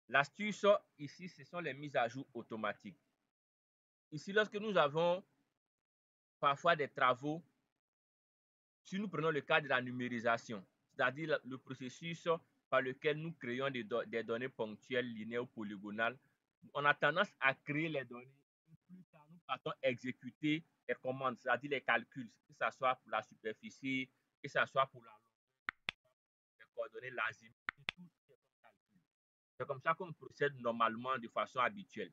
L'astuce ici, ce sont les mises à jour automatiques. Ici, lorsque nous avons parfois des travaux, si nous prenons le cas de la numérisation, c'est-à-dire le processus par lequel nous créons des données ponctuelles, linéaires ou polygonales, on a tendance à créer les données et plus tard, nous partons exécuter les commandes, c'est-à-dire les calculs, que ce soit pour la superficie, que ce soit pour la longueur, les coordonnées, l'azimut, tout ce qui est comme calcul. C'est comme ça qu'on procède normalement de façon habituelle.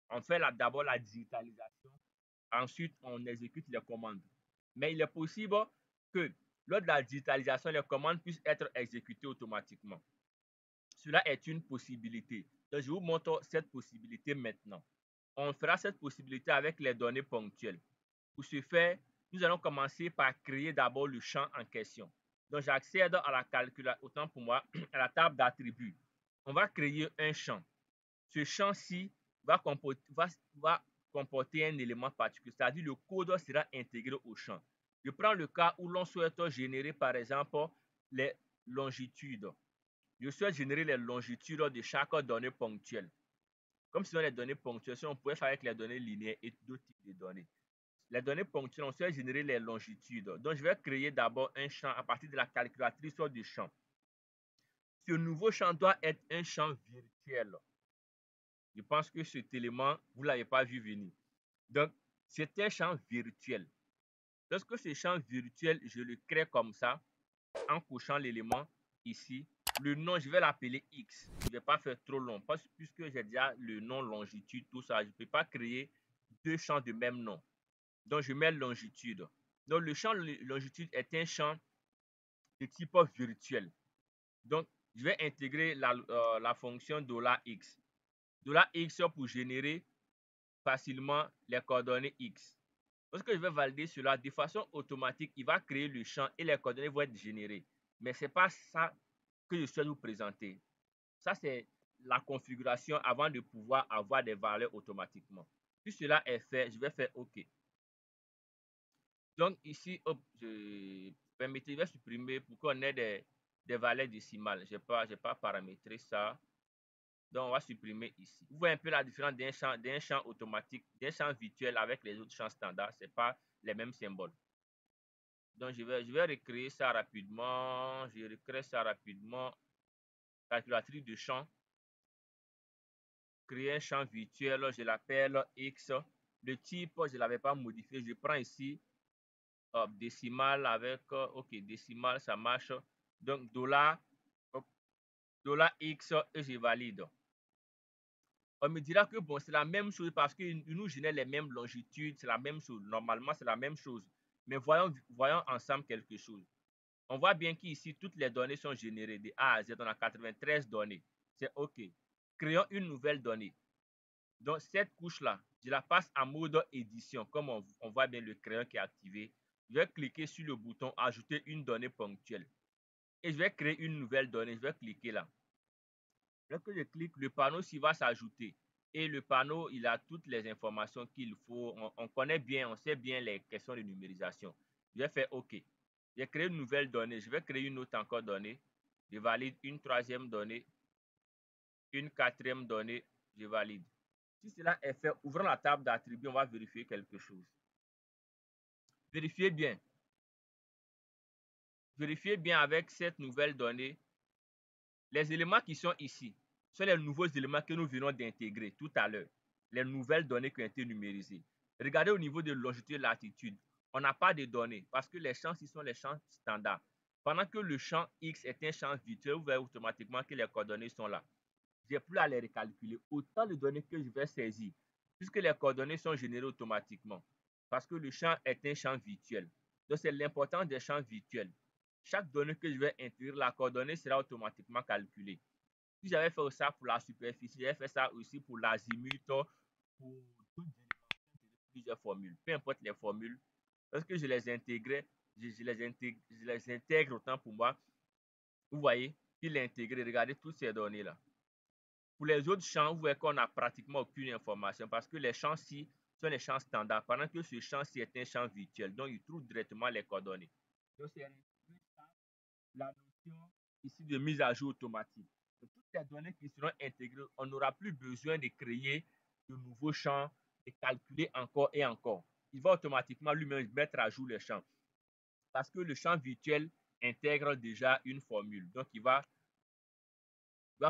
On fait d'abord la digitalisation, ensuite on exécute les commandes. Mais il est possible que lors de la digitalisation, les commandes puissent être exécutées automatiquement. Cela est une possibilité. Donc, je vous montre cette possibilité maintenant. On fera cette possibilité avec les données ponctuelles. Pour ce faire, nous allons commencer par créer d'abord le champ en question. Donc, j'accède à la calculation, autant pour moi, à la table d'attributs. On va créer un champ. Ce champ-ci va comporter un élément particulier, c'est-à-dire le code sera intégré au champ. Je prends le cas où l'on souhaite générer, par exemple, les longitudes. Je souhaite générer les longitudes de chaque donnée ponctuelle. Comme ce sont les données ponctuelles, on pourrait faire avec les données linéaires et d'autres types de données. Les données ponctuelles, on souhaite générer les longitudes. Donc, je vais créer d'abord un champ à partir de la calculatrice du champ. Ce nouveau champ doit être un champ virtuel. Je pense que cet élément, vous ne l'avez pas vu venir. Donc, c'est un champ virtuel. Lorsque ce champ virtuel, je le crée comme ça, en cochant l'élément ici, le nom, je vais l'appeler X. Je ne vais pas faire trop long, puisque j'ai déjà le nom, longitude, tout ça. Je ne peux pas créer deux champs de même nom. Donc, je mets longitude. Donc, le champ longitude est un champ de type virtuel. Donc, je vais intégrer la fonction $x. $x pour générer facilement les coordonnées X. Lorsque je vais valider cela, de façon automatique, il va créer le champ et les coordonnées vont être générées. Mais ce n'est pas ça que je souhaite vous présenter. Ça, c'est la configuration avant de pouvoir avoir des valeurs automatiquement. Si cela est fait, je vais faire OK. Donc ici, hop, je vais supprimer pour qu'on ait des valeurs décimales. Je n'ai pas paramétré ça. Donc, on va supprimer ici. Vous voyez un peu la différence d'un champ automatique, d'un champ virtuel avec les autres champs standards. Ce n'est pas les mêmes symboles. Donc, je vais recréer ça rapidement. Je recrée ça rapidement. Calculatrice de champ. Créer un champ virtuel. Je l'appelle X. Le type, je ne l'avais pas modifié. Je prends ici décimal avec, OK, décimal, ça marche. Donc, $x et je valide. On me dira que bon, c'est la même chose parce qu'il nous génère les mêmes longitudes, c'est la même chose. Normalement, c'est la même chose. Mais voyons ensemble quelque chose. On voit bien qu'ici, toutes les données sont générées de A à Z. On a 93 données. C'est OK. Créons une nouvelle donnée. Donc, cette couche-là, je la passe en mode édition. Comme on voit bien le crayon qui est activé. Je vais cliquer sur le bouton ajouter une donnée ponctuelle. Et je vais créer une nouvelle donnée. Je vais cliquer là. Lorsque je clique, le panneau s'y va s'ajouter. Et le panneau, il a toutes les informations qu'il faut. On connaît bien, on sait bien les questions de numérisation. Je vais faire OK. J'ai créé une nouvelle donnée. Je vais créer une autre encore donnée. Je valide une troisième donnée. Une quatrième donnée. Je valide. Si cela est fait, ouvrons la table d'attributs. On va vérifier quelque chose. Vérifiez bien. Vérifiez bien avec cette nouvelle donnée. Les éléments qui sont ici sont les nouveaux éléments que nous venons d'intégrer tout à l'heure. Les nouvelles données qui ont été numérisées. Regardez au niveau de longitude et latitude. On n'a pas de données parce que les champs ici sont les champs standards. Pendant que le champ X est un champ virtuel, vous voyez automatiquement que les coordonnées sont là. Je n'ai plus à les recalculer. Autant de données que je vais saisir, puisque les coordonnées sont générées automatiquement. Parce que le champ est un champ virtuel. Donc, c'est l'importance des champs virtuels. Chaque donnée que je vais intégrer, la coordonnée sera automatiquement calculée. Si j'avais fait ça pour la superficie, j'avais fait ça aussi pour l'azimut, pour toutes plusieurs formules. Peu importe les formules, lorsque je les intégrais, je les intègre autant pour moi. Vous voyez, il est intégré. Regardez toutes ces données-là. Pour les autres champs, vous voyez qu'on n'a pratiquement aucune information parce que les champs-ci sont les champs standards, pendant que ce champ-ci est un champ virtuel. Donc, il trouve directement les coordonnées. Donc, c'est la notion ici de mise à jour automatique. Donc, toutes les données qui seront intégrées, on n'aura plus besoin de créer de nouveaux champs, de calculer encore et encore. Il va automatiquement lui-même mettre à jour les champs. Parce que le champ virtuel intègre déjà une formule. Donc, il va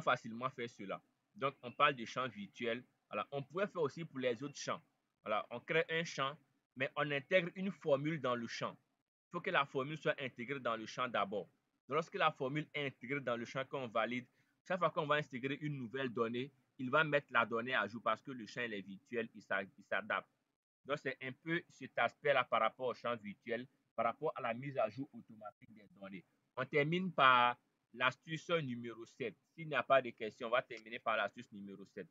facilement faire cela. Donc, on parle de champ virtuel. Voilà. On pourrait faire aussi pour les autres champs. Voilà. On crée un champ, mais on intègre une formule dans le champ. Il faut que la formule soit intégrée dans le champ d'abord. Lorsque la formule est intégrée dans le champ qu'on valide, chaque fois qu'on va intégrer une nouvelle donnée, il va mettre la donnée à jour parce que le champ est virtuel, il s'adapte. Donc, c'est un peu cet aspect-là par rapport au champ virtuel, par rapport à la mise à jour automatique des données. On termine par l'astuce numéro 7. S'il n'y a pas de questions, on va terminer par l'astuce numéro 7.